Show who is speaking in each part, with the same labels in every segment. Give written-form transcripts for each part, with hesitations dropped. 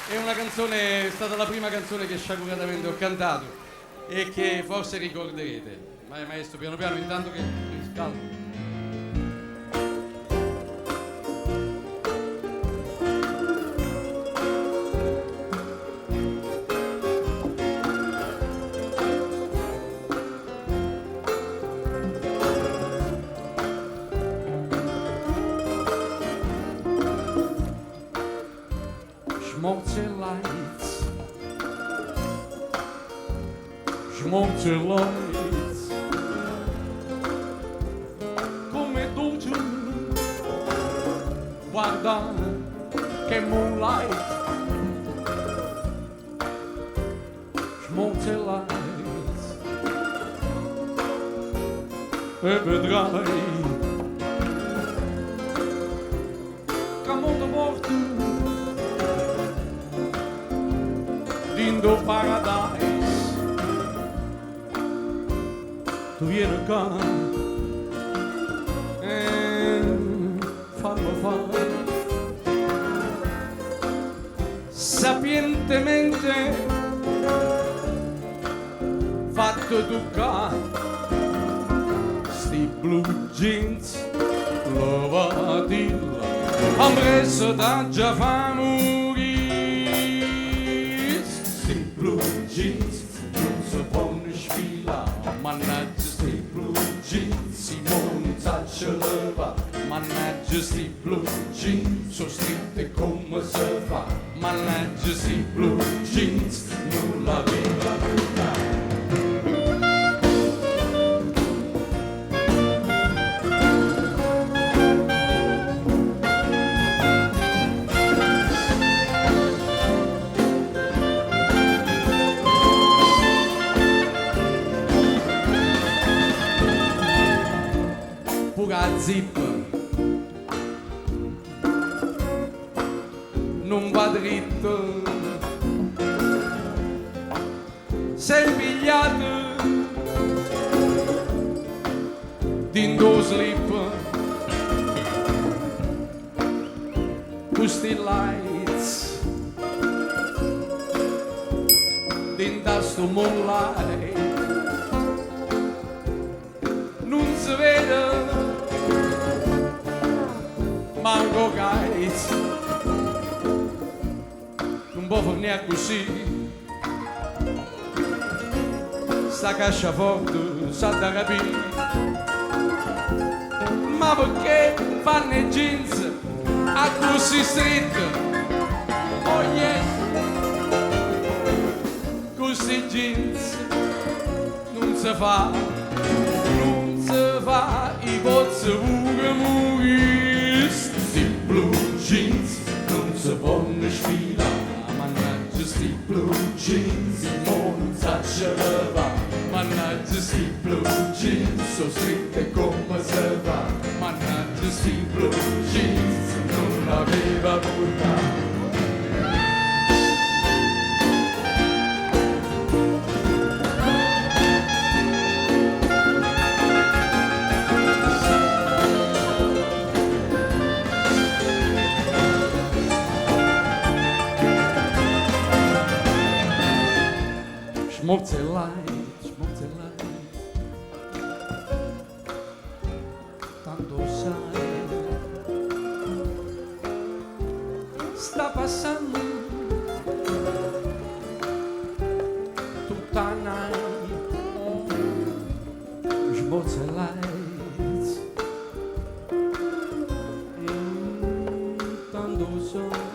Speaker 1: È una canzone, è stata la prima canzone che sciaguratamente ho cantato e che forse ricorderete. Vai maestro, piano piano, intanto che riscaldo. Smoke lights, come dolce, guarda che moonlight, smoke lights, e vedrai che mondo morto dindo paradise. Tu vieni qua e fammi fare sapientemente fatto toccare sti blue jeans lavati han preso da già fa morire sti blue jeans non si può sfilare mannaggia sti blue jeans Simone Zacceleva mannaggia sti blue jeans so stritte come si fa mannaggia sti blue jeans non l'aveva buttata. Zip non va dritto, sei pigliato dindo slip, questi lights dinda sto moonlight non si vede manco guys non può fornire così sta cascia forte sa da capire ma perché fanno i jeans a così stretto oh yeah così jeans non si fa i pozzi pure morire sti blue jeans non si possono sfilare mannaggia sti blue jeans non si leva mannaggia sti blue jeans so stritte come si va mannaggia sti blue jeans non l'aveva portata. Smoke the light, tanto sai, sta passando tutta la night, smoke the light, tanto sai.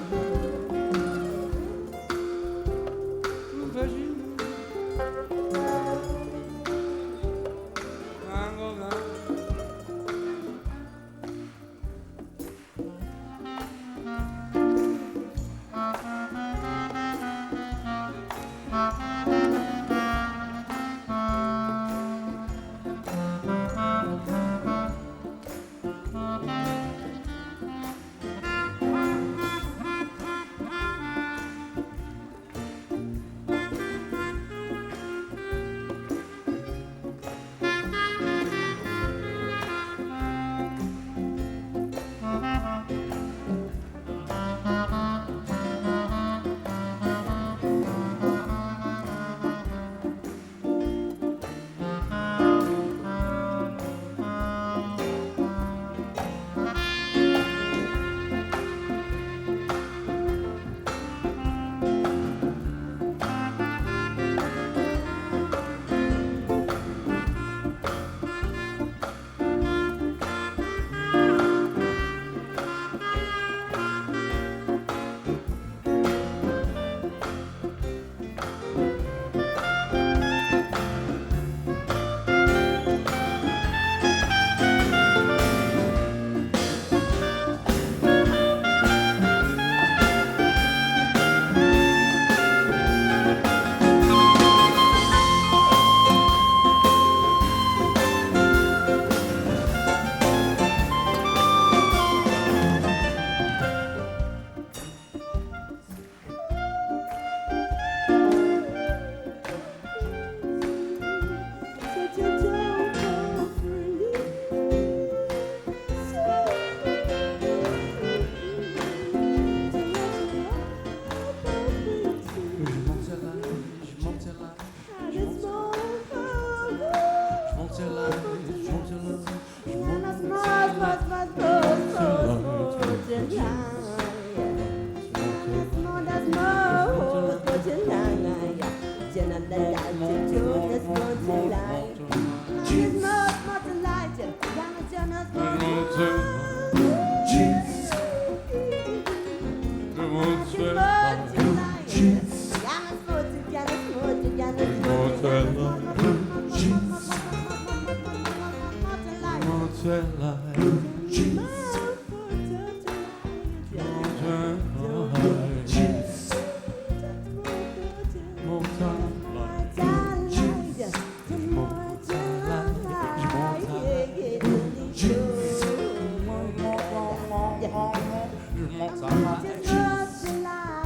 Speaker 1: smorza mai,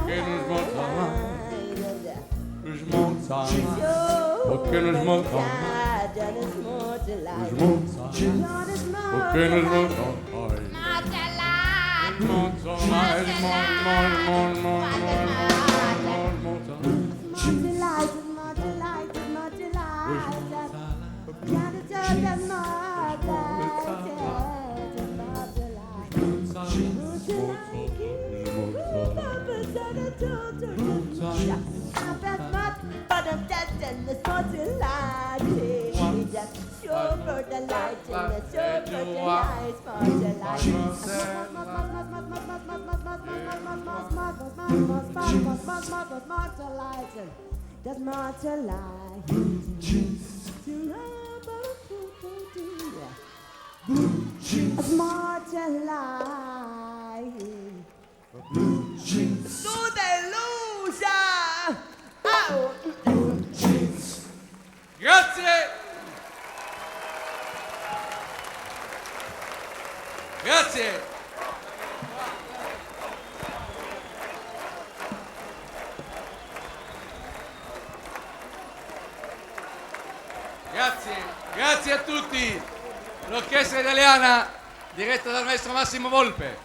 Speaker 1: che non smorza mai, non smorza mai, perché non smorza mai, non smorza, perché non smorza mai, smorza mai,
Speaker 2: That's more to life. That's more to life. To the loser. Oh.
Speaker 1: Grazie! Grazie! Grazie, grazie a tutti. L'orchestra italiana diretta dal maestro Massimo Volpe.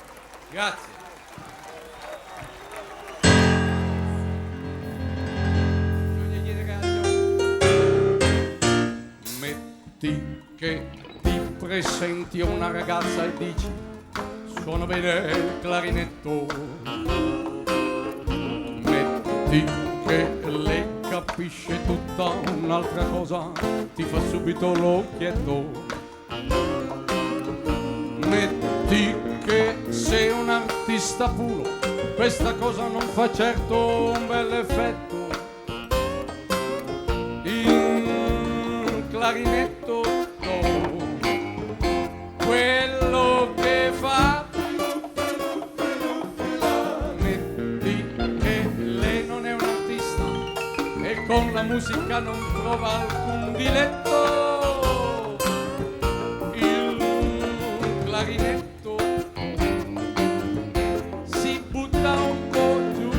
Speaker 1: Grazie. Metti che ti presenti una ragazza e dici suona bene il clarinetto. Metti che lei capisce tutta un'altra cosa, ti fa subito l'occhietto. Metti che sei un artista puro, questa cosa non fa certo un bel effetto. Il clarinetto no, quello che fa. Metti che lei non è un artista e con la musica non prova alcun diletto. Il clarinetto si butta un po' giù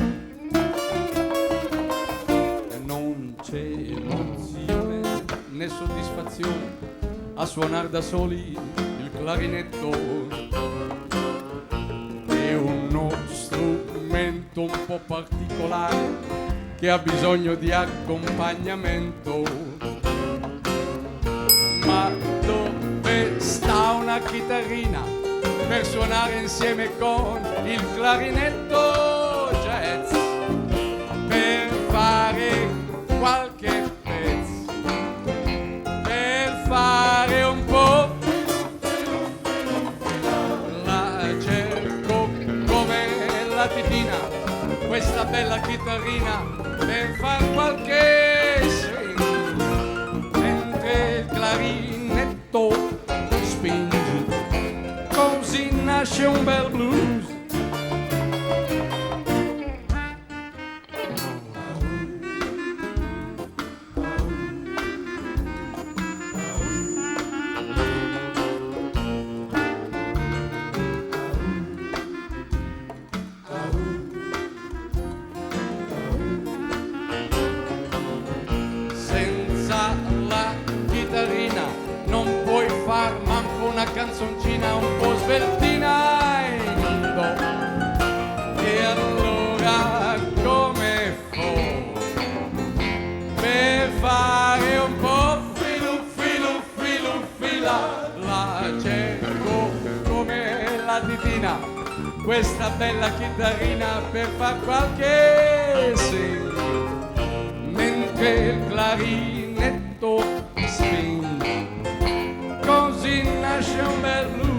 Speaker 1: e non c'è emozione né soddisfazione a suonare da soli il clarinetto. È uno strumento un po' particolare che ha bisogno di accompagnamento. Ma dove sta una chitarrina per suonare insieme con il clarinetto jazz? Per fare qualche pezzo, per fare un po'. La cerco come la titina, questa bella chitarrina, per far qualche swing, mentre il clarinetto spinge, così nasce un bel blues. Non puoi far manco una canzoncina un po' sveltina in do. E allora come fo per fare un po' fila? La cerco come la titina, questa bella chitarrina, per far qualche segno, mentre il clarinetto spinge, così nasce un bel blues.